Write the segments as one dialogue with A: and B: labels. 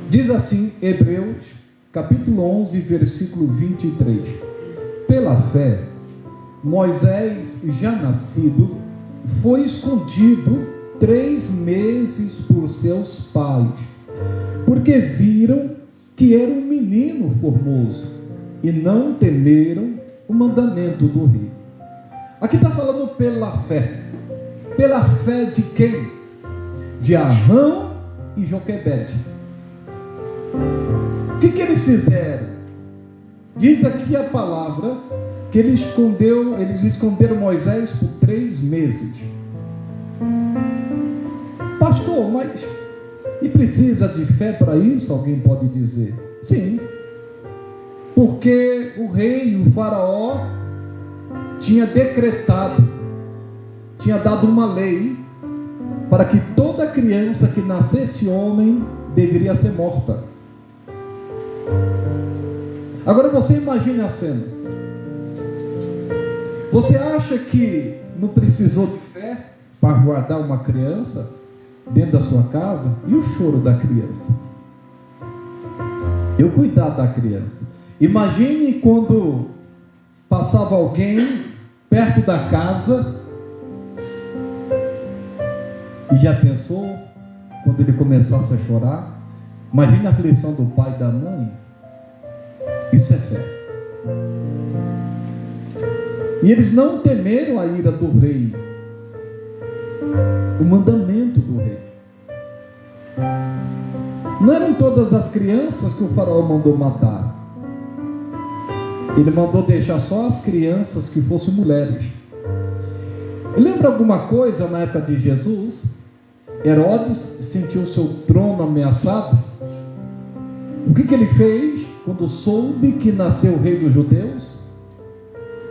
A: Diz assim, Hebreus, capítulo 11, versículo 23. Pela fé, Moisés, já nascido, foi escondido 3 meses por seus pais, porque viram que era um menino formoso e não temeram o mandamento do rei. Aqui está falando pela fé. Pela fé de quem? De Arão e Joquebede. O que eles fizeram? Diz aqui a palavra que eles esconderam Moisés por 3 meses. Pastor, mas e precisa de fé para isso? Alguém pode dizer. Sim. Porque o rei, o faraó, tinha decretado, tinha dado uma lei para que toda criança que nascesse homem deveria ser morta. Agora você imagine a cena. Você acha que não precisou de fé para guardar uma criança dentro da sua casa? E o choro da criança? E o cuidado da criança? Imagine quando passava alguém perto da casa e já pensou quando ele começasse a chorar? Imagine a aflição do pai e da mãe. Isso é fé. E eles não temeram a ira do rei, o mandamento do rei. Não eram todas as crianças que o faraó mandou matar. Ele mandou deixar só as crianças que fossem mulheres. Lembra alguma coisa na época de Jesus? Herodes sentiu seu trono ameaçado. O que ele fez quando soube que nasceu o rei dos judeus?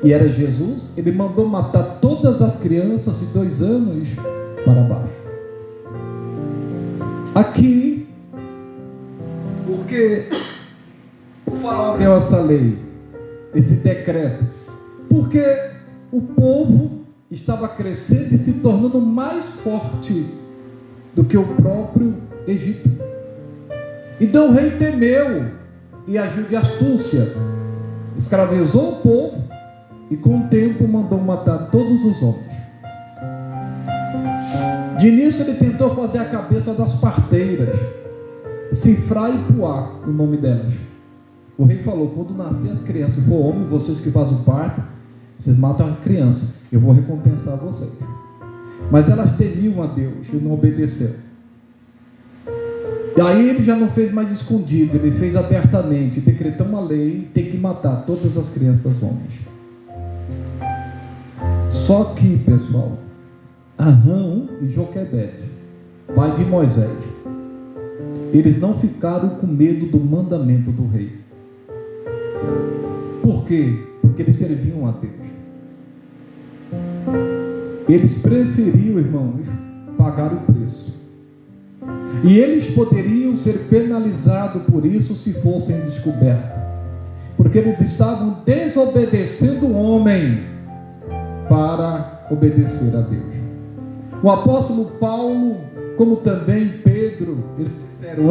A: E era Jesus. Ele mandou matar todas as crianças de 2 anos para baixo. Aqui, porque o faraó deu essa lei, esse decreto? Porque o povo estava crescendo e se tornando mais forte do que o próprio Egito. Então o rei temeu e agiu de astúcia, escravizou o povo e com o tempo mandou matar todos os homens. De início ele tentou fazer a cabeça das parteiras, Cifrá e Puá, o nome delas. O rei falou: quando nascer as crianças, for homem, vocês que fazem o parto, vocês matam a criança, eu vou recompensar vocês. Mas elas temiam a Deus e não obedeceram. E aí ele já não fez mais escondido, ele fez abertamente, decretou uma lei, tem que matar todas as crianças homens. Só que, pessoal, Arão e Joquebede, pai de Moisés, eles não ficaram com medo do mandamento do rei. Por quê? Porque eles serviam a Deus. Eles preferiam, irmãos, pagar o preço. E eles poderiam ser penalizados por isso se fossem descobertos, porque eles estavam desobedecendo o homem para obedecer a Deus. O apóstolo Paulo, como também Pedro, eles disseram: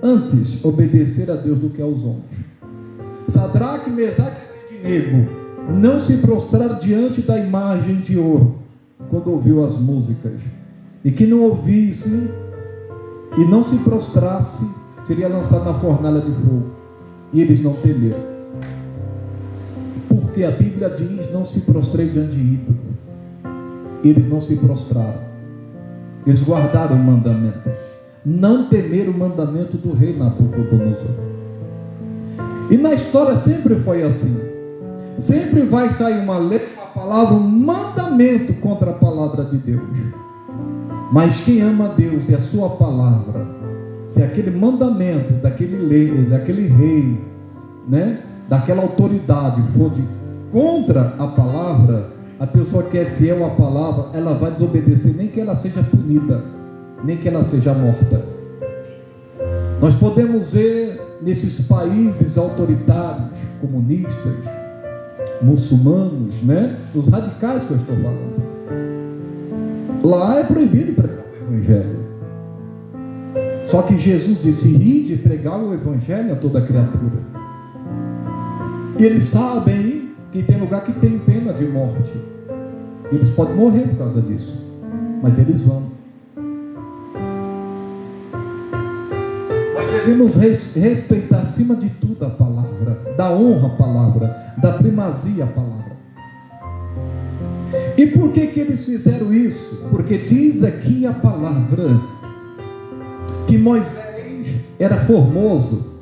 A: antes obedecer a Deus do que aos homens. Sadraque, Mesaque e Abednego não se prostraram diante da imagem de ouro quando ouviu as músicas, e que não ouvisse e não se prostrasse seria lançado na fornalha de fogo. E eles não temeram, porque a Bíblia diz: não se prostrei diante de ídolo. Eles não se prostraram, eles guardaram o mandamento, não temeram o mandamento do rei Nabucodonosor. E na história sempre foi assim. Sempre vai sair uma lei, uma palavra, um mandamento contra a palavra de Deus. Mas quem ama a Deus e a sua palavra, se aquele mandamento daquele rei, né, daquela autoridade for contra a palavra, a pessoa que é fiel à palavra, ela vai desobedecer, nem que ela seja punida, nem que ela seja morta. Nós podemos ver nesses países autoritários, comunistas, muçulmanos, né? Os radicais que eu estou falando. Lá é proibido pregar o evangelho. Só que Jesus disse: ide pregar o evangelho a toda criatura. E eles sabem que tem lugar que tem pena de morte. Eles podem morrer por causa disso, mas eles vão. Nós devemos respeitar acima de tudo a palavra, dar honra à palavra, dar primazia à palavra. E por que eles fizeram isso? Porque diz aqui a palavra que Moisés era formoso,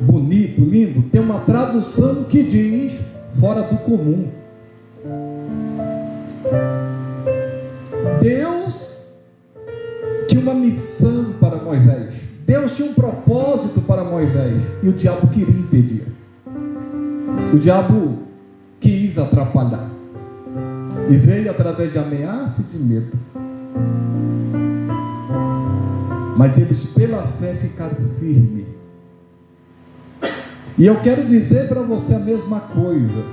A: bonito, lindo. Tem uma tradução que diz fora do comum. Deus tinha uma missão para Moisés. Deus tinha um propósito para Moisés. E o diabo queria impedir. O diabo quis atrapalhar. E veio através de ameaça e de medo. Mas eles pela fé ficaram firmes. E eu quero dizer para você a mesma coisa.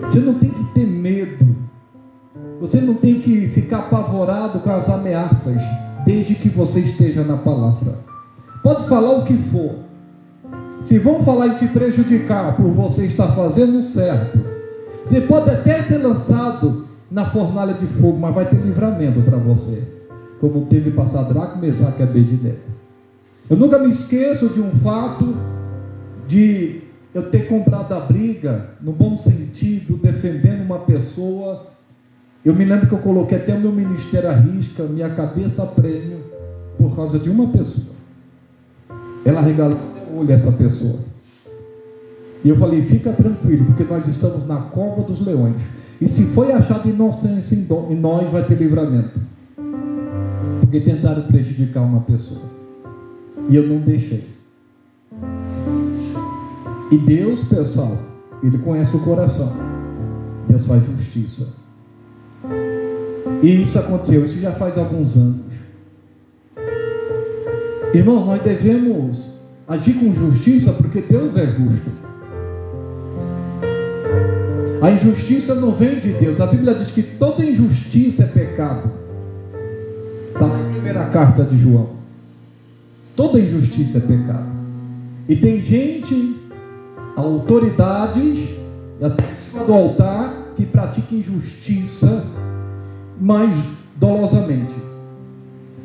A: Você não tem que ter medo. Você não tem que ficar apavorado com as ameaças, desde que você esteja na palavra. Pode falar o que for. Se vão falar e te prejudicar por você estar fazendo certo, você pode até ser lançado na fornalha de fogo, mas vai ter livramento para você, como teve para Sadraque, Mesaque e Abednego. Eu nunca me esqueço de um fato, de eu ter comprado a briga, no bom sentido, defendendo uma pessoa. Eu me lembro que eu coloquei até o meu ministério à risca, minha cabeça a prêmio, por causa de uma pessoa. Ela regalou o olho a essa pessoa. E eu falei: fica tranquilo, porque nós estamos na cova dos leões. E se foi achado inocência em nós, vai ter livramento. Porque tentaram prejudicar uma pessoa. E eu não deixei. E Deus, pessoal, Ele conhece o coração. Deus faz justiça. E isso aconteceu, isso já faz alguns anos. Irmão, nós devemos agir com justiça, porque Deus é justo. A injustiça não vem de Deus. A Bíblia diz que toda injustiça é pecado. Está na primeira carta de João. Toda injustiça é pecado. E tem gente, autoridades, até em cima do altar, que pratica injustiça, mas dolosamente,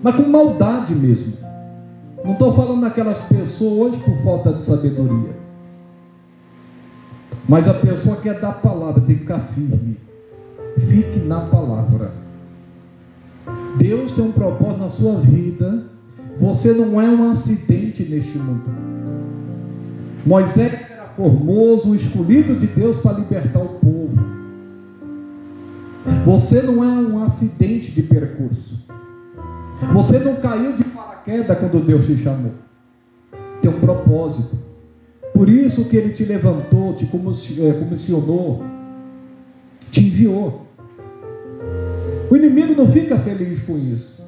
A: mas com maldade mesmo. Não estou falando daquelas pessoas por falta de sabedoria, mas a pessoa que é da palavra tem que ficar firme. Fique na palavra. Deus tem um propósito na sua vida. Você não é um acidente neste mundo. Moisés era formoso, o escolhido de Deus para libertar o povo. Você não é um acidente de percurso. Você não caiu de paraquedas quando Deus te chamou. Tem um propósito. Por isso que Ele te levantou, te comissionou, te enviou. O inimigo não fica feliz com isso.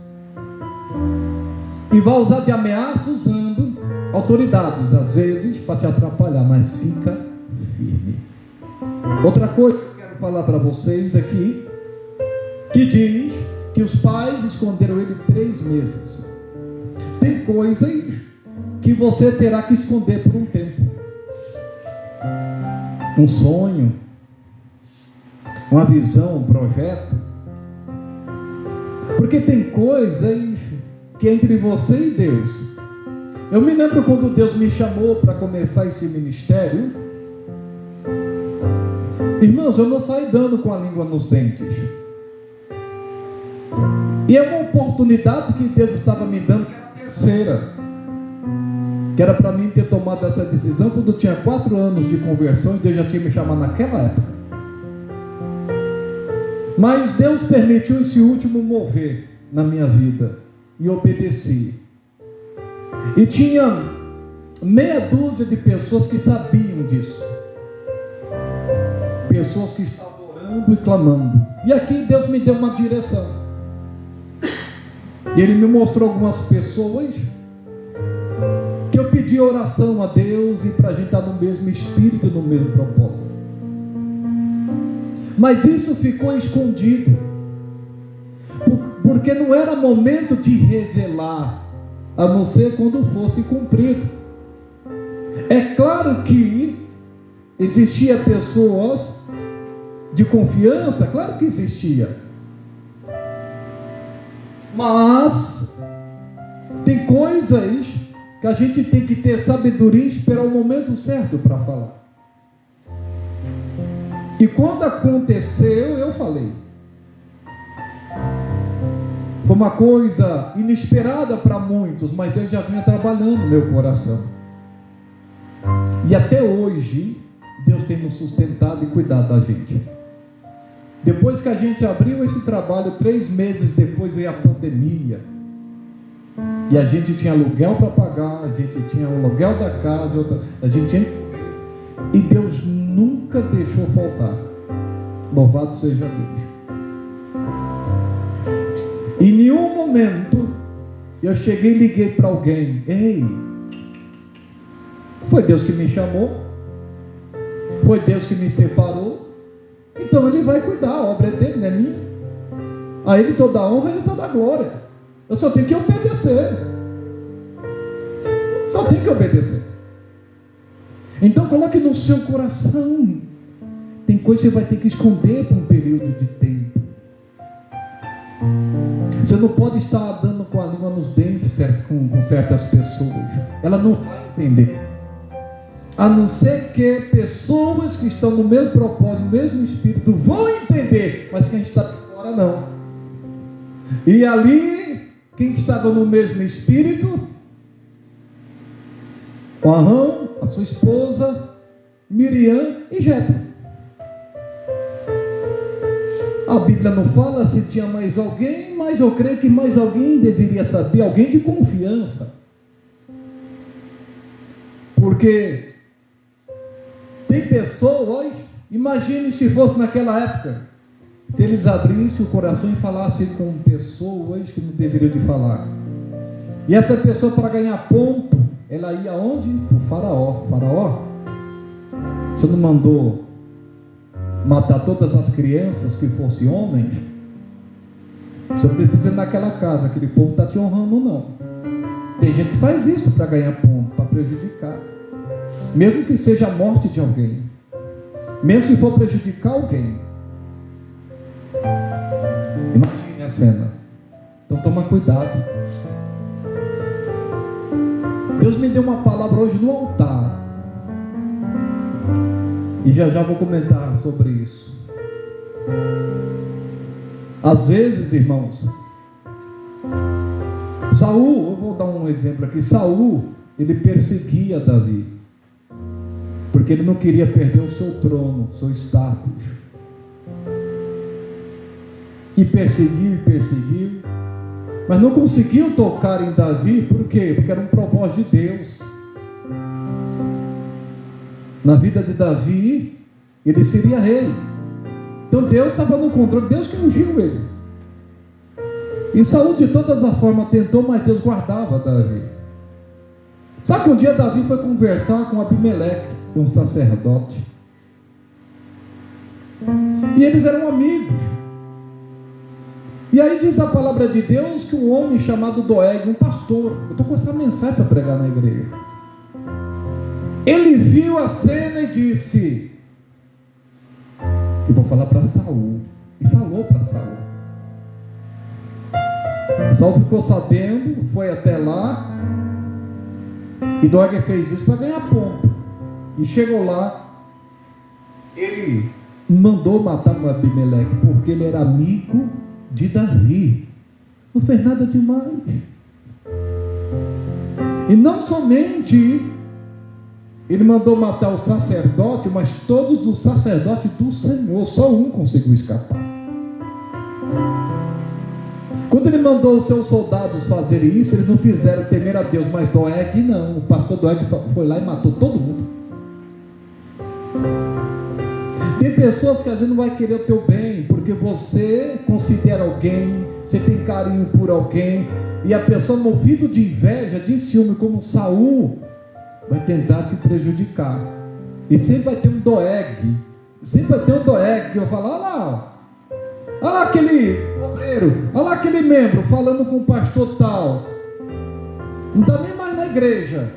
A: E vai usar de ameaça usando autoridades, às vezes, para te atrapalhar, mas fica firme. Outra coisa que eu quero falar para vocês aqui, que diz que os pais esconderam ele 3 meses. Tem coisas que você terá que esconder por um tempo. Um sonho, uma visão, um projeto. Porque tem coisas que é entre você e Deus. Eu me lembro quando Deus me chamou para começar esse ministério. Irmãos, eu não saí dando com a língua nos dentes. E é uma oportunidade que Deus estava me dando, que era a terceira. Que era para mim ter tomado essa decisão quando eu tinha 4 anos de conversão, e Deus já tinha me chamado naquela época. Mas Deus permitiu esse último mover na minha vida, e obedeci. E tinha meia dúzia de pessoas que sabiam disso. Pessoas que estavam orando e clamando. E aqui Deus me deu uma direção. E Ele me mostrou algumas pessoas que eu pedi oração a Deus, e para a gente estar no mesmo espírito, no mesmo propósito. Mas isso ficou escondido, porque não era momento de revelar. a não ser quando fosse cumprido. É claro que existia pessoas de confiança, claro que existia, mas tem coisas que a gente tem que ter sabedoria e esperar o momento certo para falar. E quando aconteceu, eu falei. Foi uma coisa inesperada para muitos, mas Deus já vinha trabalhando no meu coração. E até hoje, Deus tem nos sustentado e cuidado da gente. Depois que a gente abriu esse trabalho, 3 meses depois veio a pandemia. E a gente tinha aluguel para pagar, a gente tinha o aluguel da casa, a gente tinha... E Deus nunca deixou faltar. Louvado seja Deus. Em nenhum momento eu cheguei e liguei para alguém. Ei, foi Deus que me chamou, foi Deus que me separou, então Ele vai cuidar, a obra é dele, não é minha. A Ele toda a honra, a Ele toda a glória. Eu só tenho que obedecer. Só tenho que obedecer. Então coloque no seu coração. Tem coisa que você vai ter que esconder por um período de tempo. Você não pode estar dando com a língua nos dentes com certas pessoas. Ela não vai entender. A não ser que pessoas que estão no mesmo propósito, no mesmo espírito, vão entender. Mas quem está de fora, não. E ali, quem estava no mesmo espírito, o Arão, a sua esposa, Miriam e Jetro. A Bíblia não fala se tinha mais alguém, mas eu creio que mais alguém deveria saber, alguém de confiança. Porque tem pessoas, imagine se fosse naquela época, se eles abrissem o coração e falassem com pessoas que não deveriam de falar. E essa pessoa, para ganhar ponto, ela ia aonde? Para o faraó. Faraó, você não mandou matar todas as crianças que fossem homens? Você precisa ir naquela casa, aquele povo está te honrando, não. Tem gente que faz isso para ganhar ponto, para prejudicar, mesmo que seja a morte de alguém, mesmo se for prejudicar alguém. Imagine a cena. Então toma cuidado. Deus me deu uma palavra hoje no altar, e já vou comentar sobre isso. Às vezes, irmãos, Saul, eu vou dar um exemplo aqui. Saul, ele perseguia Davi, porque ele não queria perder o seu trono, o seu status. E perseguiu, mas não conseguiu tocar em Davi. Por quê? Porque era um propósito de Deus. Na vida de Davi, ele seria rei. Então Deus estava no controle, Deus que ungiu ele. E Saul de todas as formas tentou, mas Deus guardava Davi. Sabe que um dia Davi foi conversar com Abimeleque, um sacerdote, e eles eram amigos. E aí diz a palavra de Deus que um homem chamado Doeg, um pastor, eu estou com essa mensagem para pregar na igreja, ele viu a cena e disse: eu vou falar para Saul. E falou para Saul. Saul ficou sabendo, foi até lá, e Doeg fez isso para ganhar ponto. E chegou lá, ele mandou matar o Abimeleque, porque ele era amigo de Davi. Não fez nada demais. E não somente ele mandou matar o sacerdote, mas todos os sacerdotes do Senhor. Só um conseguiu escapar. Quando ele mandou os seus soldados fazerem isso, eles não fizeram temer a Deus, mas Doeg não. O pastor Doeg foi lá e matou todo mundo. Tem pessoas que às vezes não vai querer o teu bem, porque você considera alguém, você tem carinho por alguém, e a pessoa, movido de inveja, de ciúme, como Saul, vai tentar te prejudicar. E sempre vai ter um Doeg, que vai falar: olha lá aquele obreiro, olha lá aquele membro falando com o pastor tal. Não está nem mais na igreja.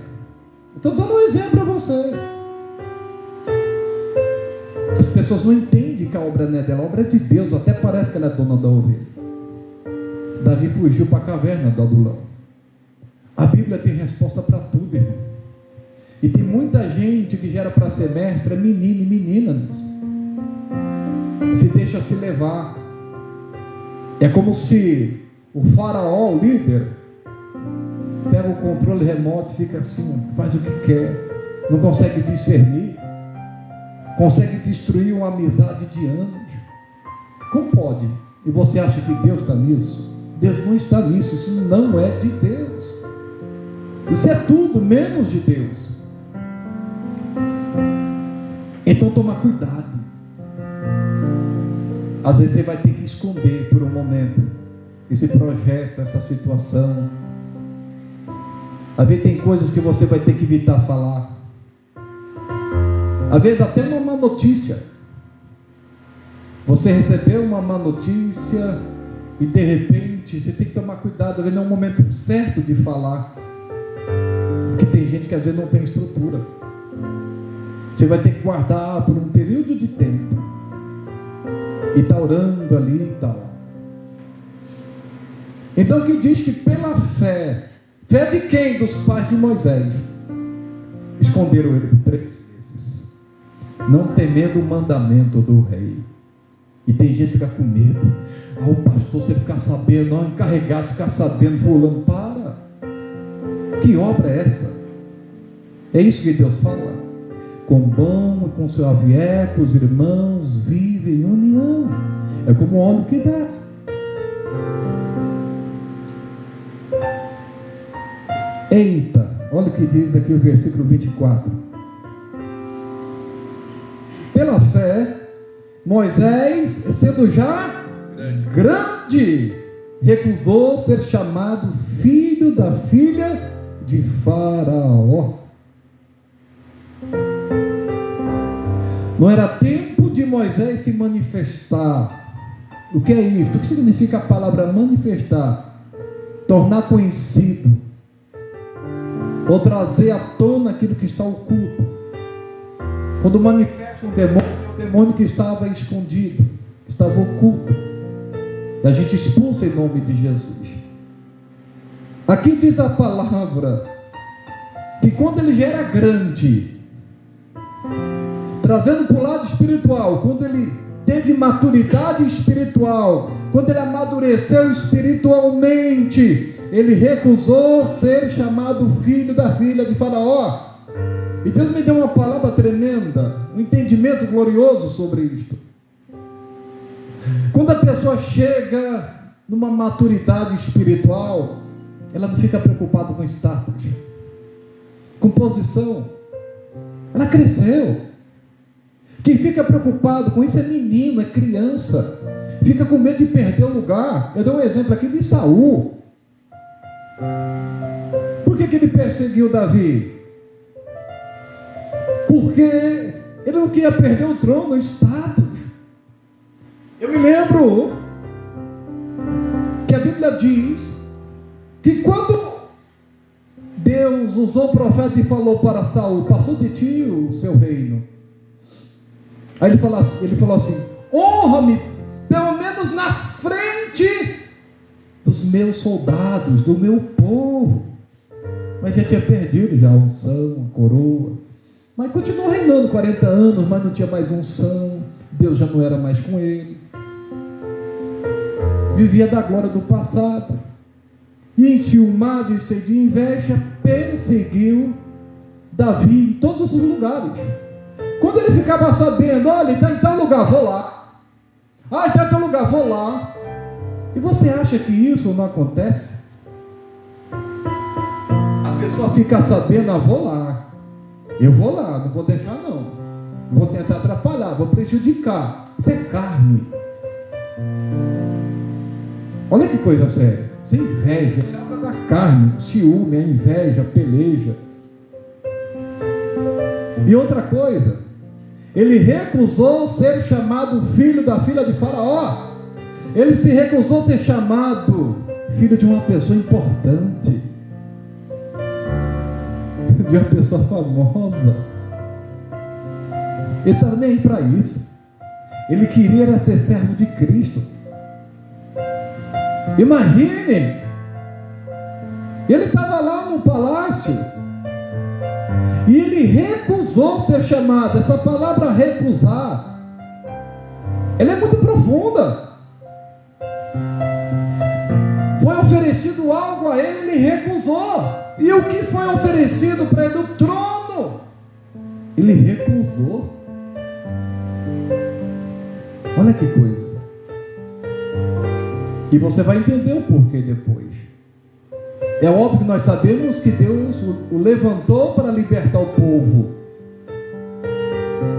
A: Estou dando um exemplo para você. As pessoas não entendem que a obra não é dela, a obra é de Deus. Até parece que ela é dona da ovelha. Davi fugiu para a caverna do Adulão. A Bíblia tem resposta para tudo, irmão. E tem muita gente que já era para ser mestre, é menino e menina nisso. Se deixa se levar. É como se o faraó, o líder, pega o controle remoto e fica assim, faz o que quer, não consegue discernir, consegue destruir uma amizade de anos. Como pode? E você acha que Deus está nisso? Deus não está nisso, isso não é de Deus. Isso é tudo menos de Deus. Então toma cuidado. Às vezes você vai ter que esconder por um momento esse projeto, essa situação. Às vezes tem coisas que você vai ter que evitar falar. Às vezes até uma má notícia. Você recebeu uma má notícia e de repente você tem que tomar cuidado. Às vezes não é o momento certo de falar. Porque tem gente que às vezes não tem estrutura. Você vai ter que guardar por um período de tempo. E está orando ali e tal. Então que diz que pela fé. Fé de quem? Dos pais de Moisés. Esconderam ele por 3 meses. Não temendo o mandamento do rei. E tem gente que fica com medo. O pastor, você ficar sabendo, o encarregado ficar sabendo, fulano, para. Que obra é essa? É isso que Deus fala. Com bom e com suave eco, os irmãos vivem em união. É como o óleo que desce. Eita, olha o que diz aqui o versículo 24. Pela fé, Moisés, sendo já grande, recusou ser chamado filho da filha de Faraó. Não era tempo de Moisés se manifestar. O que é isso? O que significa a palavra manifestar? Tornar conhecido, ou trazer à tona aquilo que está oculto. Quando manifesta um demônio, é o demônio que estava escondido, estava oculto. E a gente expulsa em nome de Jesus. Aqui diz a palavra que quando ele já era grande, trazendo para o lado espiritual, quando ele teve maturidade espiritual, quando ele amadureceu espiritualmente, ele recusou ser chamado filho da filha de Faraó. E Deus me deu uma palavra tremenda, um entendimento glorioso sobre isto. Quando a pessoa chega numa maturidade espiritual, ela não fica preocupada com status, com posição. Ela cresceu. Quem fica preocupado com isso é menino, é criança. Fica com medo de perder o lugar. Eu dou um exemplo aqui de Saul. Por que ele perseguiu Davi? Porque ele não queria perder o trono, o status. Eu me lembro que a Bíblia diz que quando Deus usou o profeta e falou para Saul: passou de ti o seu reino. Aí ele falou assim: honra-me pelo menos na frente dos meus soldados, do meu povo. Mas já tinha perdido já a unção, a coroa. Mas continuou reinando 40 anos, mas não tinha mais unção. Deus já não era mais com ele. Vivia da glória do passado. E enciumado e cheio de inveja, perseguiu Davi em todos os lugares. Quando ele ficava sabendo: olha, ele está em tal lugar, vou lá. Ah, está em tal lugar, vou lá. E você acha que isso não acontece? A pessoa fica sabendo: ah, vou lá. Eu vou lá, não vou deixar não. Vou tentar atrapalhar, vou prejudicar. Isso é carne. Olha que coisa séria. Isso é inveja, isso é obra da carne. Ciúme, é inveja, peleja. E outra coisa, ele recusou ser chamado filho da filha de Faraó. Ele se recusou a ser chamado filho de uma pessoa importante. de uma pessoa famosa. Ele estava nem aí para isso. Ele queria era ser servo de Cristo. Imagine, ele estava lá no palácio e ele recusou ser chamado. Essa palavra recusar, ela é muito profunda. Foi oferecido algo a ele, ele recusou. E o que foi oferecido para ele? O trono, ele recusou. Olha que coisa. E você vai entender o porquê depois. É óbvio que nós sabemos que Deus o levantou para libertar o povo.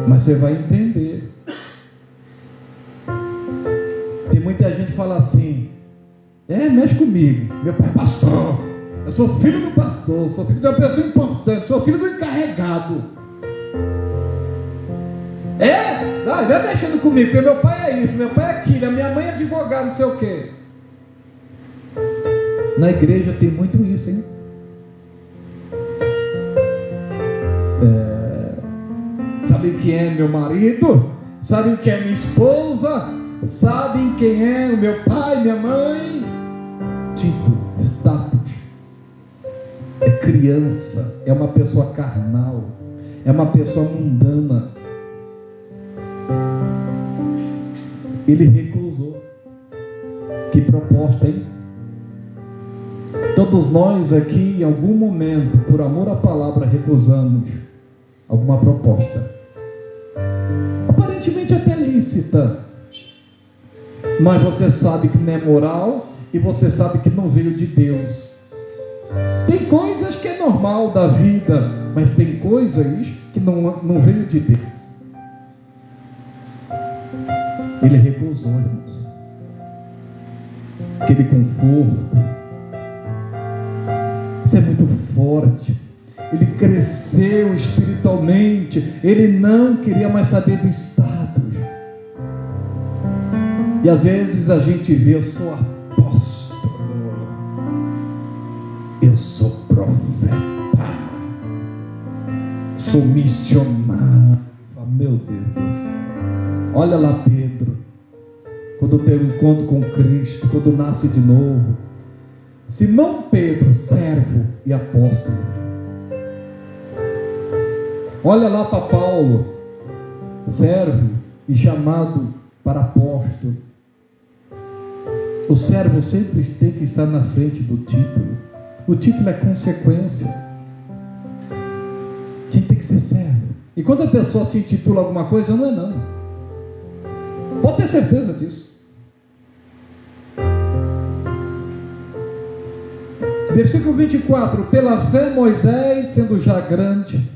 A: Mas você vai entender. Tem muita gente que fala assim: mexe comigo, meu pai é pastor, eu sou filho do pastor, sou filho de uma pessoa importante, sou filho do encarregado. Vai mexendo comigo, porque meu pai é isso, meu pai é aquilo, a minha mãe é advogada, não sei o quê. Na igreja tem muito isso, hein? Sabem quem é meu marido? Sabem quem é minha esposa? Sabem quem é o meu pai, minha mãe? Título, status. É criança, é uma pessoa carnal, é uma pessoa mundana. Ele recusou. Que proposta, hein? Todos nós aqui, em algum momento, por amor à palavra, recusamos alguma proposta, aparentemente até lícita, mas você sabe que não é moral e você sabe que não veio de Deus. Tem coisas que é normal da vida, mas tem coisas que não veio de Deus. Ele recusou, irmãos. Aquele conforto. Isso é muito forte. Ele cresceu espiritualmente. Ele não queria mais saber do status. E às vezes a gente vê: eu sou apóstolo, eu sou profeta, sou missionário. Meu Deus. Olha lá Pedro, quando tem um encontro com Cristo, quando nasce de novo. Simão Pedro, servo e apóstolo. Olha lá para Paulo, servo e chamado para apóstolo. O servo sempre tem que estar na frente do título. O título é consequência. Quem tem que ser servo? E quando a pessoa se intitula alguma coisa, não é não. Pode ter certeza disso. Versículo 24: pela fé Moisés, sendo já grande,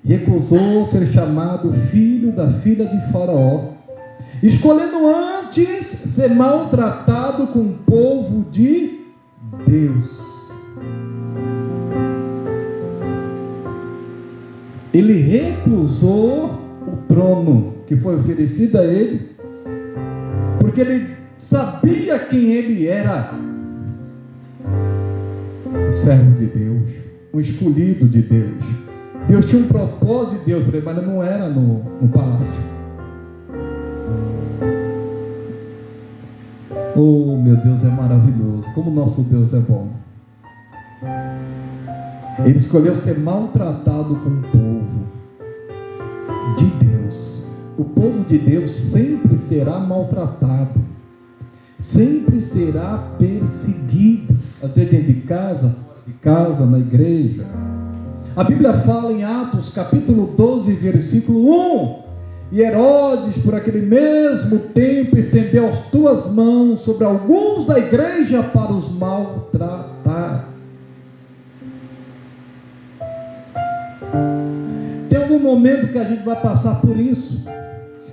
A: recusou ser chamado filho da filha de Faraó, escolhendo antes ser maltratado com o povo de Deus. Ele recusou o trono que foi oferecido a ele, porque ele sabia quem ele era. O servo de Deus, o escolhido de Deus. Deus tinha um propósito de Deus para ele, mas não era no palácio. Oh, meu Deus é maravilhoso. Como nosso Deus é bom. Ele escolheu ser maltratado com o povo de Deus. O povo de Deus sempre será maltratado, sempre será perseguido, às vezes dentro de casa, fora de casa, na igreja. A Bíblia fala em Atos capítulo 12, versículo 1: e Herodes, por aquele mesmo tempo, estendeu as tuas mãos sobre alguns da igreja para os maltratar. Tem algum momento que a gente vai passar por isso.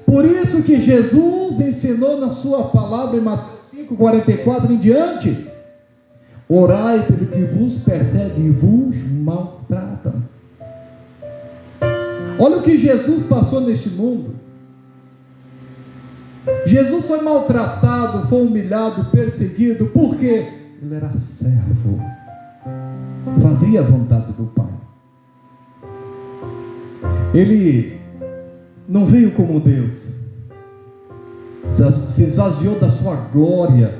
A: Por isso que Jesus ensinou na sua palavra em Mateus 5:44 em diante: orai pelo que vos persegue e vos maltratam. Olha o que Jesus passou neste mundo. Jesus foi maltratado, foi humilhado, perseguido, porque ele era servo, fazia a vontade do Pai. Ele não veio como Deus, se esvaziou da sua glória.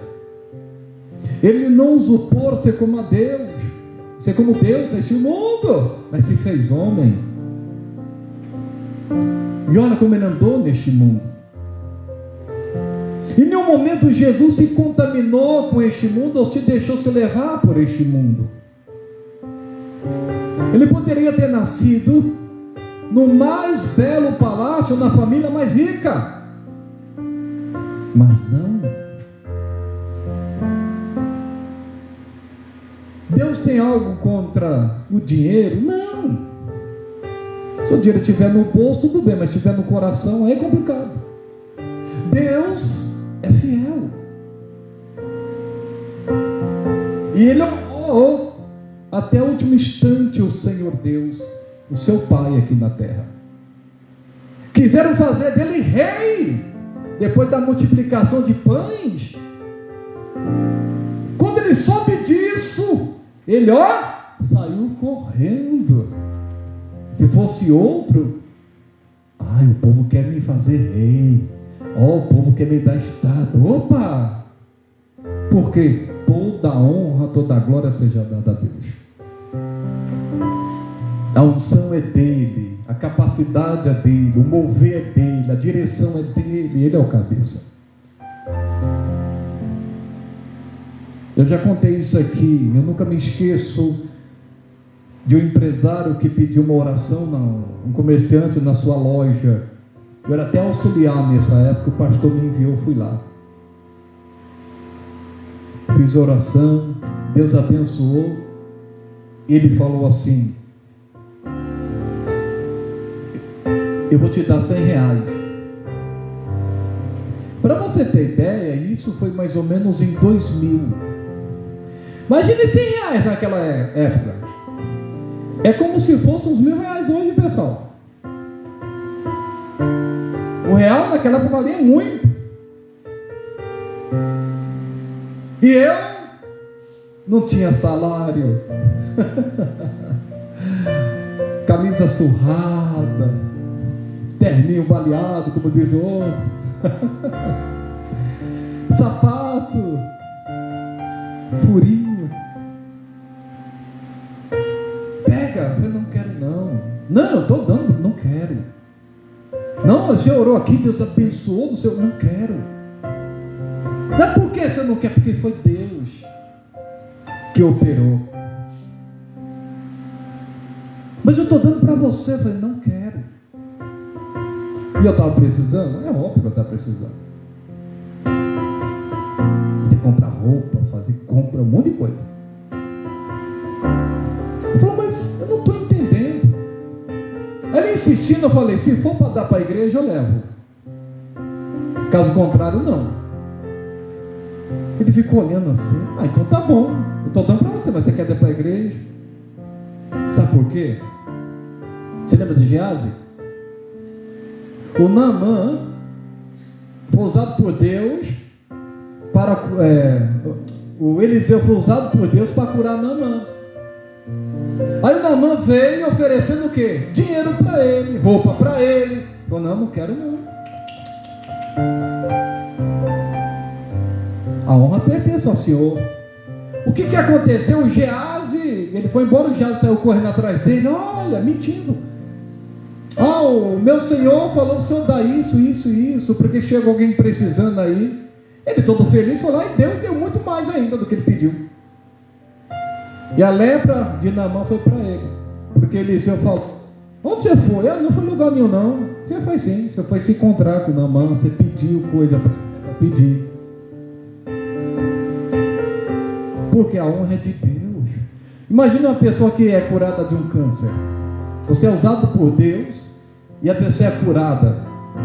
A: Ele não usurpou ser como Deus neste mundo, mas se fez homem. E olha como ele andou neste mundo. Em nenhum momento Jesus se contaminou com este mundo ou se deixou se levar por este mundo. Ele poderia ter nascido no mais belo palácio, na família mais rica, mas não. Deus tem algo contra o dinheiro? Não. Se o dinheiro estiver no bolso, tudo bem, mas se estiver no coração, aí é complicado. Deus é fiel. E Ele honrou até o último instante o Senhor Deus, o seu Pai aqui na terra. Quiseram fazer dele rei, depois da multiplicação de pães. Quando ele soube disso, ele saiu correndo. Se fosse outro, o povo quer me fazer rei, o povo quer me dar estado. Opa! Porque toda a honra, toda a glória seja dada a Deus. A unção é dele, a capacidade é dele, o mover é dele, a direção é dele, ele é o cabeça. Eu já contei isso aqui, eu nunca me esqueço de um empresário que pediu uma oração, um comerciante na sua loja. Eu era até auxiliar nessa época, o pastor me enviou, fui lá. Fiz oração, Deus abençoou, ele falou assim: eu vou te dar R$100. Para você ter ideia, isso foi mais ou menos em 2000. Imagine R$100 naquela época. É como se fossem uns R$1.000 hoje, pessoal. O real naquela época valia muito. E eu não tinha salário. Camisa surrada, terninho baleado, como diz o outro. Sapato, furinho. Pega, eu não quero não. Não, eu estou dando, não quero. Não, você orou aqui, Deus abençoou do seu. Não quero. Não é porque você não quer, porque foi Deus que operou. Mas eu estou dando para você. Eu falei, não quero. E eu estava precisando? É óbvio que eu estava precisando. De comprar roupa, fazer compra, um monte de coisa. Eu falei, mas eu não estou entendendo. Ele insistindo, eu falei, se for para dar para a igreja, eu levo. Caso contrário, não. Ele ficou olhando assim, então tá bom, eu estou dando para você, mas você quer dar para a igreja? Sabe por quê? Você lembra de Geazi? O Naamã foi usado por Deus para... o Eliseu foi usado por Deus para curar Naamã. Aí o Naamã veio oferecendo o quê? Dinheiro para ele, roupa para ele. Falou, não quero não. A honra pertence ao Senhor. O que aconteceu? O Geazi, ele foi embora, o Geazi saiu correndo atrás dele, olha, mentindo. O meu Senhor falou que o Senhor dá isso, porque chegou alguém precisando aí. Ele todo feliz foi lá e deu muito mais ainda do que ele pediu. E a lepra de Naamã foi para ele, porque Eliseu falou, onde você foi? Eu não fui em lugar nenhum não. Você foi sim, você foi se encontrar com Naamã, você pediu coisa para pedir. Porque a honra é de Deus. Imagina uma pessoa que é curada de um câncer. Você é usado por Deus e a pessoa é curada.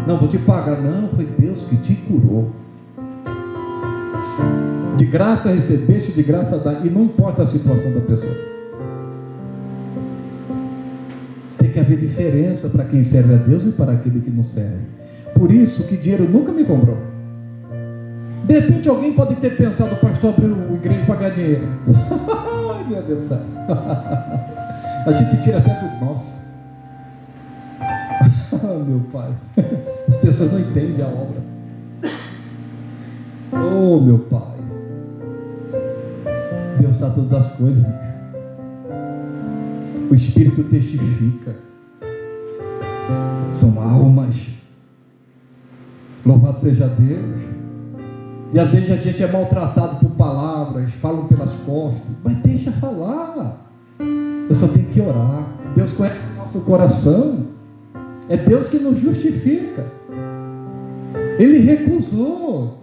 A: Não, vou te pagar. Não, foi Deus que te curou. De graça recebeste, de graça dá. E não importa a situação da pessoa. Tem que haver diferença para quem serve a Deus e para aquele que não serve. Por isso que dinheiro nunca me comprou. De repente alguém pode ter pensado, o pastor abriu a igreja para ganhar dinheiro. Ai meu Deus do céu. A gente tira até do nosso. Ah, meu Pai, as pessoas não entendem a obra. Oh, meu Pai, Deus sabe todas as coisas. O Espírito testifica. São almas. Louvado seja Deus. E às vezes a gente é maltratado por palavras, falam pelas costas, mas deixa falar. Eu só tenho que orar. Deus conhece o nosso coração. É Deus que nos justifica. Ele recusou.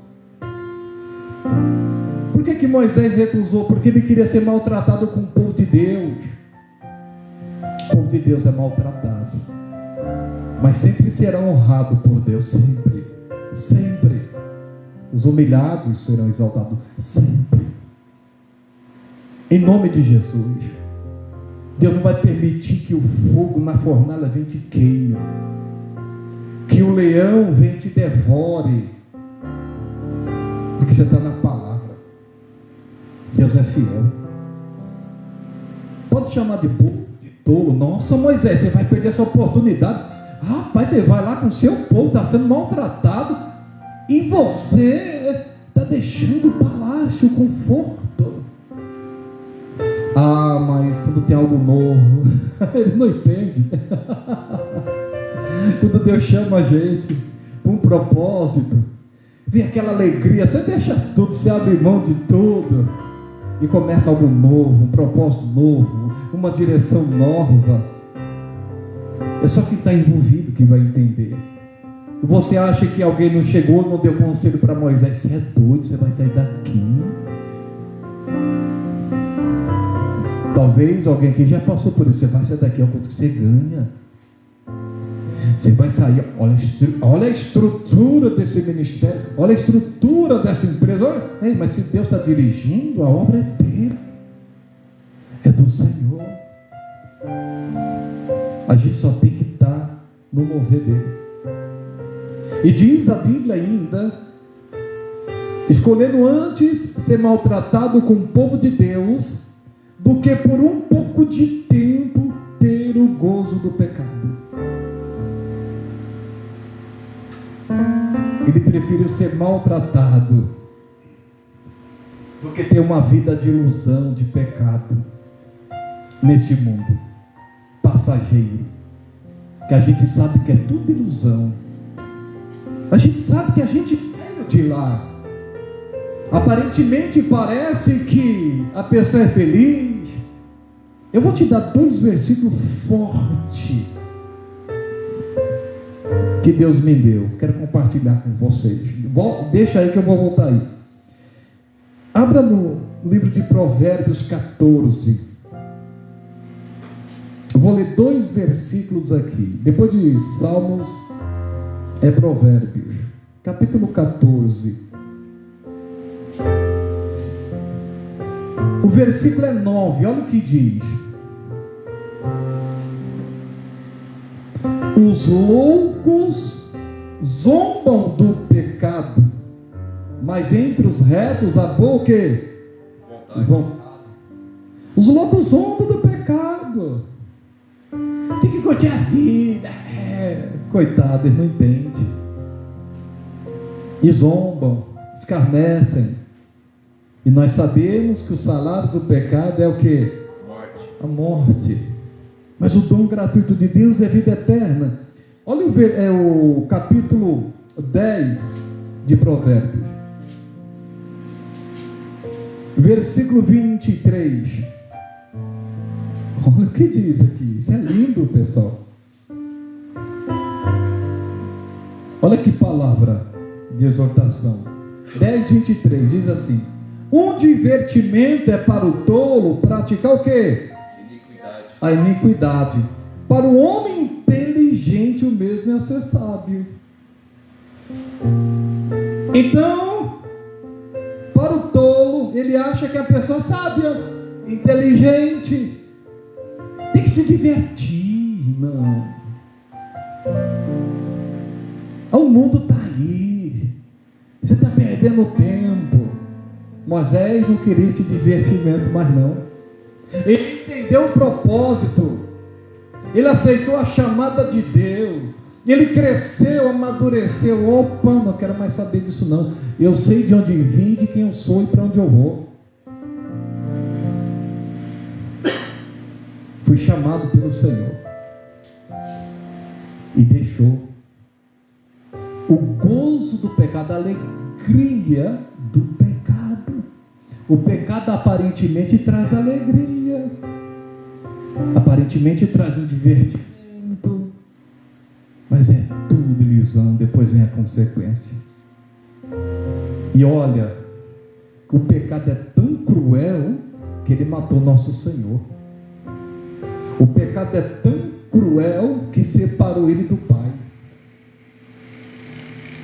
A: Por que Moisés recusou? Porque ele queria ser maltratado com o povo de Deus. O povo de Deus é maltratado, mas sempre será honrado por Deus. Sempre, sempre. Os humilhados serão exaltados. Sempre. Em nome de Jesus. Deus não vai permitir que o fogo na fornalha venha te queime, que o leão venha te devore, porque você está na palavra. Deus é fiel. Pode chamar de burro, de tolo. Nossa, Moisés, você vai perder essa oportunidade. Rapaz, você vai lá com o seu povo, está sendo maltratado, e você está deixando o palácio, o conforto. Mas quando tem algo novo, ele não entende. Quando Deus chama a gente para um propósito, vem aquela alegria, você deixa tudo, você abre mão de tudo e começa algo novo, um propósito novo, uma direção nova. É só quem está envolvido que vai entender. Você acha que alguém não chegou, não deu conselho para Moisés? Você é doido, você vai sair daqui. Talvez alguém que já passou por isso, você vai sair daqui, olha quanto que você ganha. Você vai sair, olha a estrutura desse ministério, olha a estrutura dessa empresa. Olha, mas se Deus está dirigindo, a obra é dele, é do Senhor. A gente só tem que estar no mover dele. E diz a Bíblia ainda, escolhendo antes ser maltratado com o povo de Deus, do que por um pouco de tempo ter o gozo do pecado. Ele preferiu ser maltratado do que ter uma vida de ilusão, de pecado nesse mundo passageiro, que a gente sabe que é tudo ilusão. A gente sabe que a gente veio de lá. Aparentemente parece que a pessoa é feliz. Eu vou te dar 2 versículos fortes que Deus me deu. Quero compartilhar com vocês. Deixa aí que eu vou voltar aí. Abra no livro de Provérbios 14. Eu vou ler 2 versículos aqui. Depois de Salmos, é Provérbios. Capítulo 14. O versículo é 9, olha o que diz: os loucos zombam do pecado, mas entre os retos há boa o quê? Vontade. Os loucos zombam do pecado, tem que curtir a vida. Coitado, eles não entendem. E zombam, escarnecem. E nós sabemos que o salário do pecado é o quê? Morte. A morte. Mas o dom gratuito de Deus é vida eterna. Olha o capítulo 10 de Provérbios. Versículo 23. Olha o que diz aqui. Isso é lindo, pessoal. Olha que palavra de exortação. 10, 23 diz assim: um divertimento é para o tolo praticar o quê? Iniquidade. A iniquidade. Para o homem inteligente o mesmo é ser sábio. Então, para o tolo, ele acha que a pessoa é sábia, inteligente, tem que se divertir. Não. O mundo está aí, você está perdendo tempo. Moisés não queria esse divertimento mais não. Ele entendeu o propósito, ele aceitou a chamada de Deus, Ele cresceu, amadureceu. Opa, não quero mais saber disso não. Eu sei de onde vim, de quem eu sou e para onde eu vou. Fui chamado pelo Senhor e deixou o gozo do pecado, a alegria do pecado. O pecado aparentemente traz alegria, aparentemente traz um divertimento, mas é tudo ilusão. Depois vem a consequência. E olha, o pecado é tão cruel que ele matou nosso Senhor. O pecado é tão cruel que separou ele do Pai.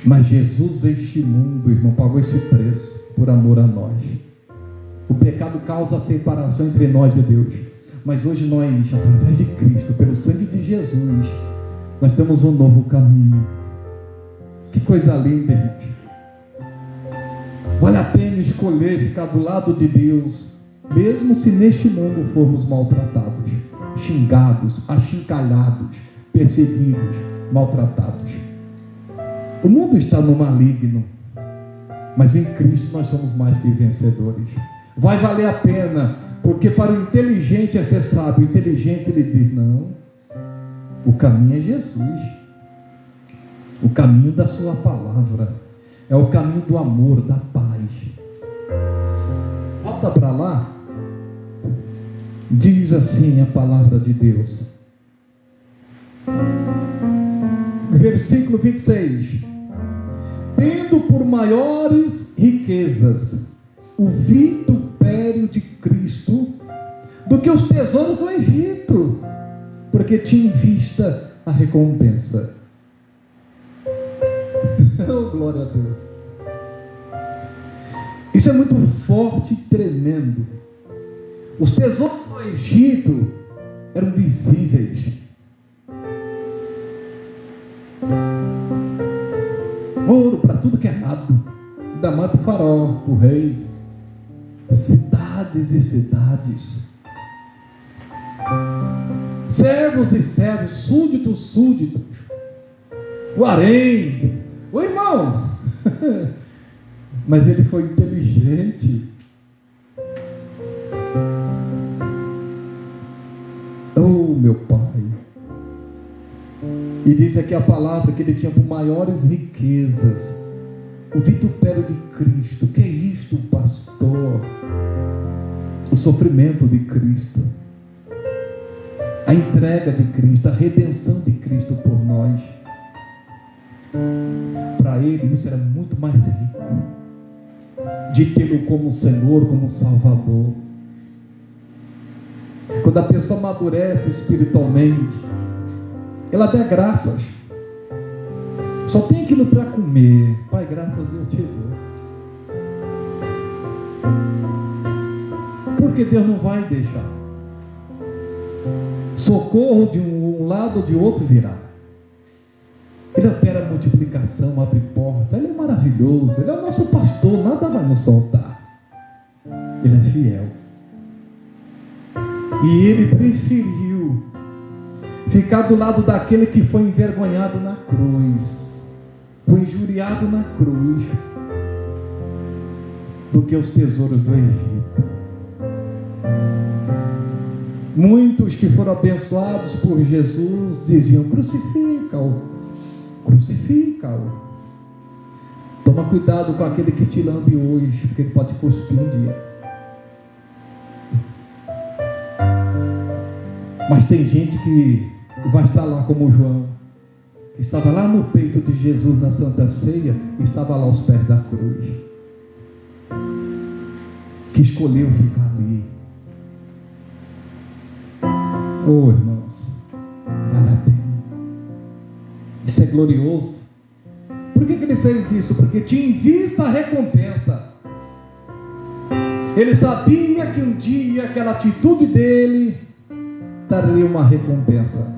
A: Mas Jesus veio este mundo, irmão, pagou esse preço por amor a nós. O pecado causa a separação entre nós e Deus. Mas hoje nós, através de Cristo, pelo sangue de Jesus, nós temos um novo caminho. Que coisa linda, gente. Vale a pena escolher ficar do lado de Deus, mesmo se neste mundo formos maltratados, xingados, achincalhados, perseguidos, maltratados. O mundo está no maligno, mas em Cristo nós somos mais que vencedores. Vai valer a pena, porque para o inteligente é ser sábio. O inteligente, ele diz, não, o caminho é Jesus, o caminho da sua palavra, é o caminho do amor, da paz. Volta para lá. Diz assim a palavra de Deus, versículo 26: tendo por maiores riquezas o vitupério de Cristo do que os tesouros do Egito, porque tinha em vista a recompensa. Oh, glória a Deus. Isso é muito forte e tremendo. Os tesouros do Egito eram visíveis. Ouro para tudo que é lado, ainda mais para o faraó, para o rei. Cidades e cidades, servos e servos, súditos, súditos, o harém, os irmãos. Mas ele foi inteligente. Oh, meu Pai. E diz aqui a palavra que ele tinha por maiores riquezas o vitupério de Cristo. Que é isto, pastor? O sofrimento de Cristo, a entrega de Cristo, a redenção de Cristo por nós. Para ele isso era muito mais rico, de tê-lo como Senhor, como Salvador. Quando a pessoa amadurece espiritualmente, ela dá graças. Só tem aquilo para comer. Pai, graças eu te dou. Porque Deus não vai deixar. Socorro de um lado ou de outro virá. Ele opera a multiplicação, abre porta. Ele é maravilhoso. Ele é o nosso pastor. Nada vai nos soltar. Ele é fiel. E ele preferiu ficar do lado daquele que foi envergonhado na cruz, foi injuriado na cruz, do que os tesouros do Egito. Muitos que foram abençoados por Jesus diziam: crucifica-o, crucifica-o. Toma cuidado com aquele que te lambe hoje, porque ele pode cuspir um dia. Mas tem gente que vai estar lá como João, que estava lá no peito de Jesus na Santa Ceia, e estava lá aos pés da cruz, que escolheu ficar ali. Oh, irmãos, vale a pena. Isso é glorioso. Por que ele fez isso? Porque tinha em vista a recompensa. Ele sabia que um dia aquela atitude dele daria uma recompensa,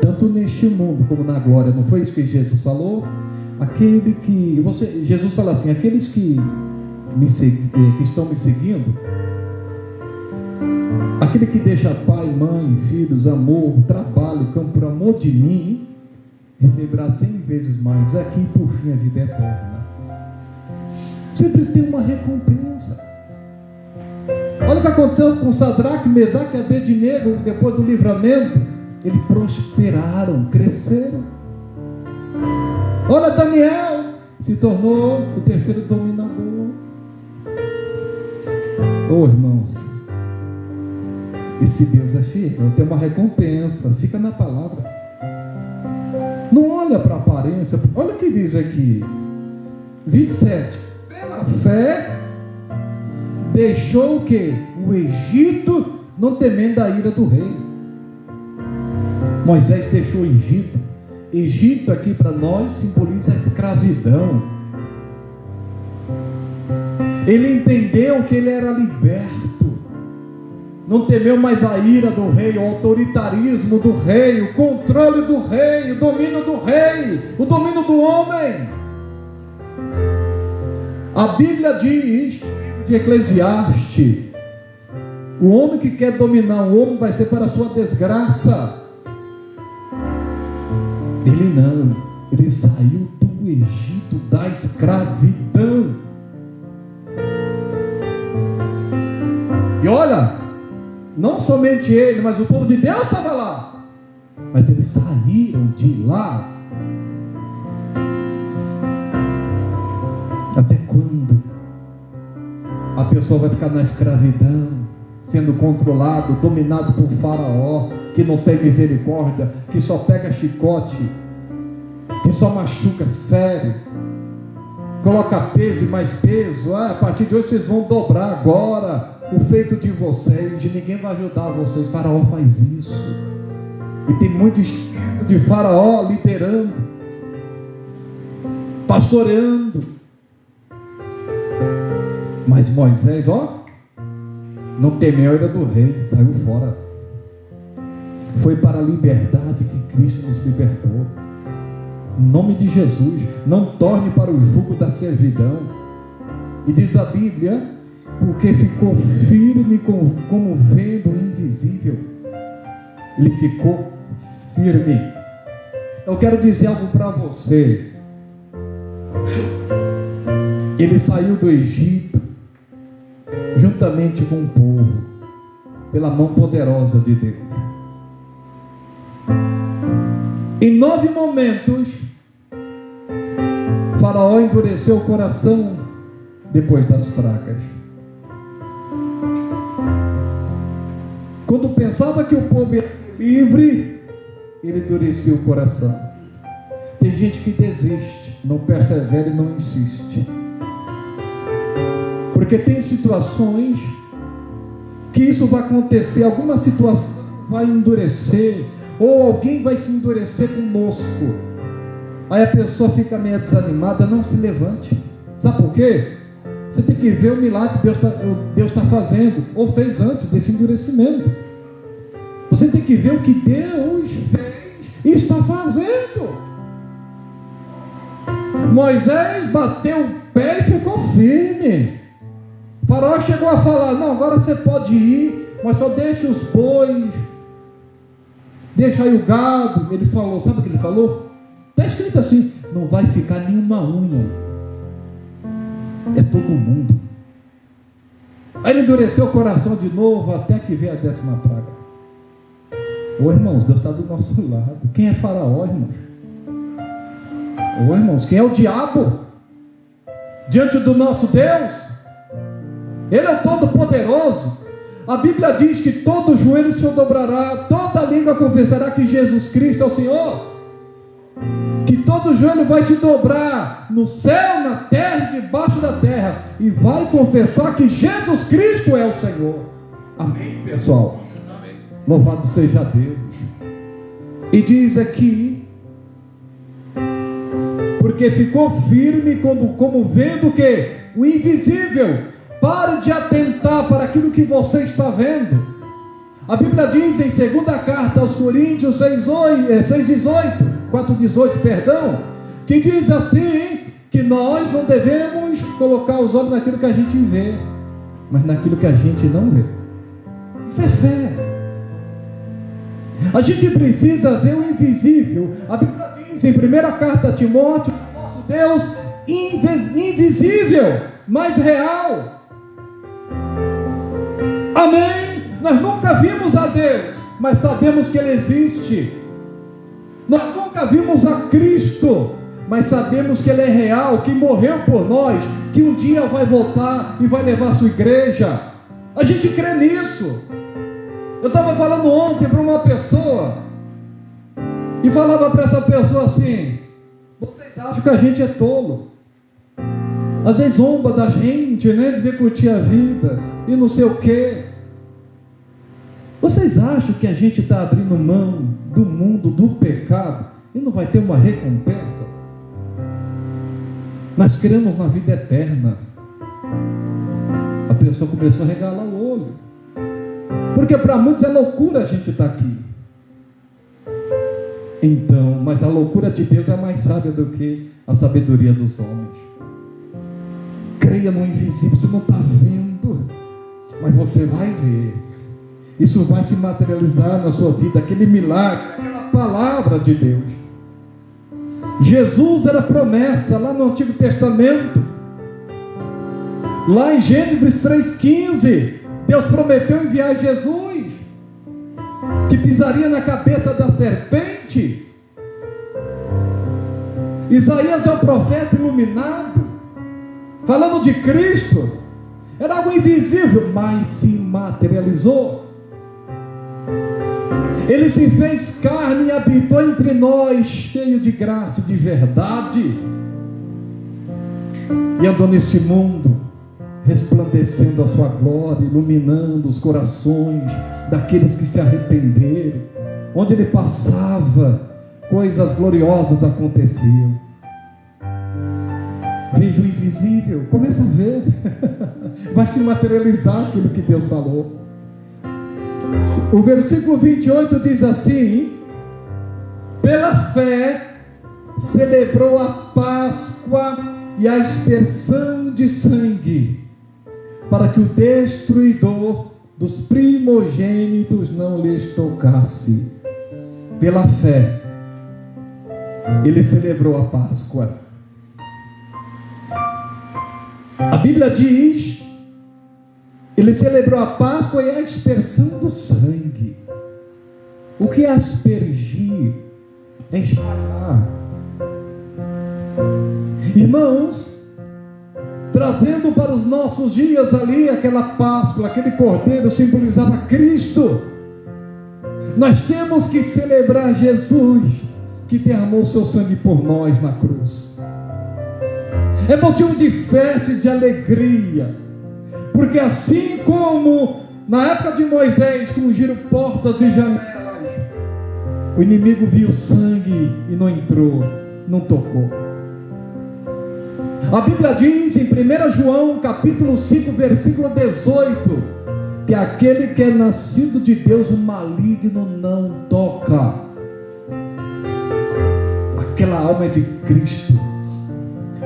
A: tanto neste mundo como na glória. Não foi isso que Jesus falou? Aquele que Jesus fala assim: aqueles que estão me seguindo, aquele que deixa pai, mãe, filhos, amor, trabalho, campo, por amor de mim, receberá 100 vezes mais aqui e por fim a vida eterna. Sempre tem uma recompensa. Olha o que aconteceu com Sadraque, Mesaque e Abednego depois do livramento. Eles prosperaram, cresceram. Olha, Daniel se tornou o terceiro dominador. Oh, irmãos, esse Deus é fiel, tem uma recompensa, fica na palavra. Não olha para a aparência. Olha o que diz aqui, 27. Pela fé deixou o que? O Egito, não temendo a ira do rei. Moisés deixou o Egito. Egito aqui para nós simboliza a escravidão. Ele entendeu que ele era liberto. Não temeu mais a ira do rei, o autoritarismo do rei, o controle do rei, o domínio do rei, o domínio do homem. A Bíblia diz, de Eclesiastes, o homem que quer dominar o homem vai ser para a sua desgraça. Ele não, ele saiu do Egito, da escravidão. E olha, não somente ele, mas o povo de Deus estava lá. Mas eles saíram de lá. Até quando a pessoa vai ficar na escravidão, sendo controlado, dominado por Faraó, que não tem misericórdia, que só pega chicote, que só machuca, fere, coloca peso e mais peso. A partir de hoje vocês vão dobrar agora o feito de vocês, e ninguém vai ajudar vocês. Faraó faz isso, e tem muito espírito de Faraó liderando, pastoreando. Mas Moisés, não temeu a ira do rei, saiu fora. Foi para a liberdade que Cristo nos libertou. Em nome de Jesus, não torne para o jugo da servidão. E diz a Bíblia, porque ficou firme como vendo o invisível. Ele ficou firme. Eu quero dizer algo para você. Ele saiu do Egito juntamente com o povo, pela mão poderosa de Deus. Em 9 momentos, Faraó endureceu o coração depois das pragas. Quando pensava que o povo ia ser livre, ele endureceu o coração. Tem gente que desiste, não persevera e não insiste. Porque tem situações que isso vai acontecer, alguma situação vai endurecer, ou alguém vai se endurecer conosco. Aí a pessoa fica meio desanimada, não se levante. Sabe por quê? Você tem que ver o milagre que Deus está fazendo, ou fez antes desse endurecimento. Você tem que ver o que Deus fez e está fazendo. Moisés bateu o pé e ficou firme. Faraó chegou a falar, não, agora você pode ir, mas só deixa os bois, deixa aí o gado. Ele falou, sabe o que ele falou? Está escrito assim, não vai ficar nenhuma unha, é todo mundo. Aí ele endureceu o coração de novo, até que veio a 10ª praga. Ô irmãos, Deus está do nosso lado. Quem é Faraó, irmãos? Ô irmãos, quem é o diabo diante do nosso Deus? Ele é o Todo-Poderoso. A Bíblia diz que todo joelho se dobrará, toda língua confessará que Jesus Cristo é o Senhor. Que todo joelho vai se dobrar no céu, na terra e debaixo da terra, e vai confessar que Jesus Cristo é o Senhor. Amém, pessoal? Louvado seja Deus. E diz aqui, porque ficou firme como vendo o que? O invisível. Pare de atentar para aquilo que você está vendo. A Bíblia diz em 2ª carta aos Coríntios 4:18, que diz assim, que nós não devemos colocar os olhos naquilo que a gente vê, mas naquilo que a gente não vê. Isso é fé. A gente precisa ver o invisível. A Bíblia diz em 1ª carta a Timóteo, nosso Deus invisível, mas real. Amém? Nós nunca vimos a Deus, mas sabemos que Ele existe. Nós nunca vimos a Cristo, mas sabemos que Ele é real, que morreu por nós, que um dia vai voltar e vai levar a sua igreja. A gente crê nisso. Eu estava falando ontem para uma pessoa e falava para essa pessoa assim: vocês acham que a gente é tolo? Às vezes zomba da gente, né? De ver curtir a vida e não sei o quê. Vocês acham que a gente está abrindo mão do mundo, do pecado, e não vai ter uma recompensa? Nós queremos na vida eterna. A pessoa começou a regalar o olho, porque para muitos é loucura a gente estar aqui. Então, mas a loucura de Deus é mais sábia do que a sabedoria dos homens. Creia no invisível. Você não está vendo, mas você vai ver. Isso vai se materializar na sua vida, aquele milagre, aquela palavra de Deus. Jesus era promessa lá no Antigo Testamento. Lá em Gênesis 3,15, Deus prometeu enviar Jesus, que pisaria na cabeça da serpente. Isaías é o profeta iluminado, falando de Cristo. Era algo invisível, mas se materializou. Ele se fez carne e habitou entre nós, cheio de graça e de verdade, e andou nesse mundo, resplandecendo a sua glória, iluminando os corações daqueles que se arrependeram. Onde ele passava, coisas gloriosas aconteciam. Veja o invisível, começa a ver, vai se materializar aquilo que Deus falou. O versículo 28 diz assim: pela fé celebrou a Páscoa e a aspersão de sangue, para que o destruidor dos primogênitos não lhes tocasse. Pela fé ele celebrou a Páscoa. A Bíblia diz: ele celebrou a Páscoa e a aspersão do sangue. O que é aspergir? É espalhar. Irmãos, trazendo para os nossos dias ali aquela Páscoa, aquele cordeiro simbolizava Cristo. Nós temos que celebrar Jesus, que derramou seu sangue por nós na cruz. É motivo de festa e de alegria, porque assim como na época de Moisés ungiram portas e janelas, o inimigo viu sangue e não entrou, não tocou. A Bíblia diz em 1 João capítulo 5 versículo 18, que aquele que é nascido de Deus, o maligno não toca. Aquela alma é de Cristo,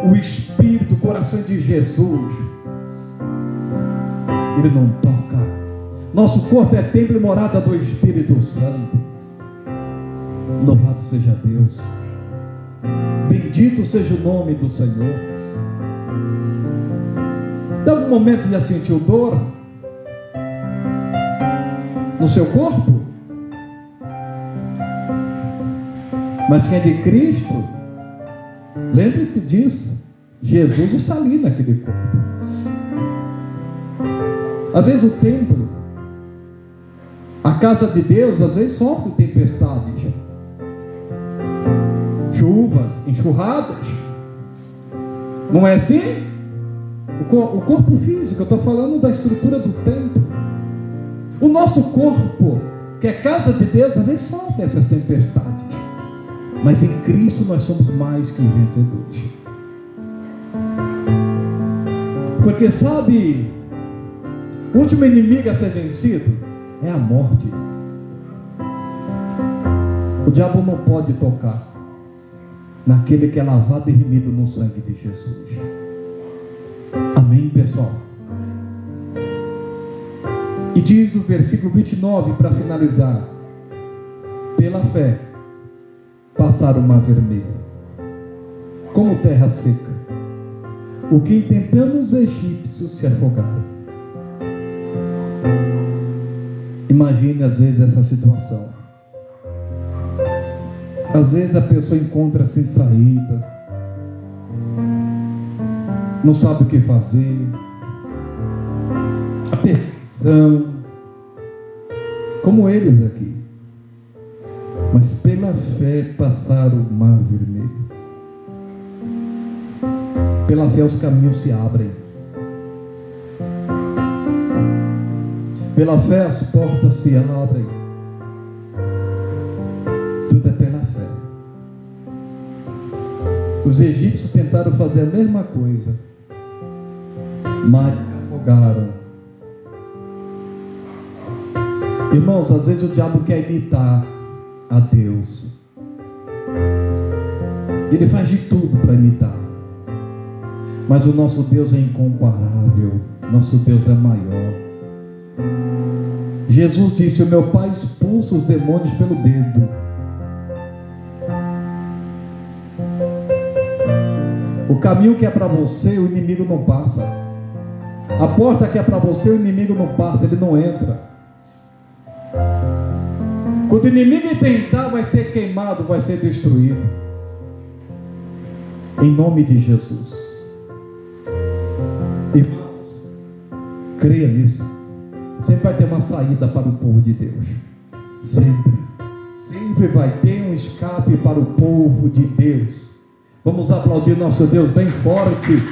A: o Espírito, o coração de Jesus, ele não toca. Nosso corpo é templo e morada do Espírito Santo. Louvado seja Deus, bendito seja o nome do Senhor. Em algum momento já sentiu dor no seu corpo? Mas quem é de Cristo, lembre-se disso, Jesus está ali naquele corpo. Às vezes o templo, a casa de Deus, às vezes sofre tempestades, chuvas, enxurradas. Não é assim? O corpo físico, eu estou falando da estrutura do templo. O nosso corpo, que é casa de Deus, às vezes sofre essas tempestades. Mas em Cristo nós somos mais que vencedores. Porque sabe, o último inimigo a ser vencido é a morte. O diabo não pode tocar naquele que é lavado e remido no sangue de Jesus. Amém, pessoal? E diz o versículo 29 para finalizar: pela fé, passaram o mar vermelho, como terra seca, o que intentando os egípcios se afogaram. Imagine às vezes essa situação. Às vezes a pessoa encontra sem saída, não sabe o que fazer, a perseguição, como eles aqui. Mas pela fé passaram o mar vermelho. Pela fé os caminhos se abrem. Pela fé as portas se abrem. Tudo é pela fé. Os egípcios tentaram fazer a mesma coisa, mas se afogaram. Irmãos, às vezes o diabo quer imitar a Deus. Ele faz de tudo para imitar. Mas o nosso Deus é incomparável. Nosso Deus é maior. Jesus disse: o meu Pai expulsa os demônios pelo dedo. O caminho que é para você, o inimigo não passa. A porta que é para você, o inimigo não passa, ele não entra. Quando o inimigo tentar, vai ser queimado, vai ser destruído. Em nome de Jesus. Irmãos, creia nisso. Sempre vai ter uma saída para o povo de Deus. Sempre. Sempre vai ter um escape para o povo de Deus. Vamos aplaudir nosso Deus bem forte.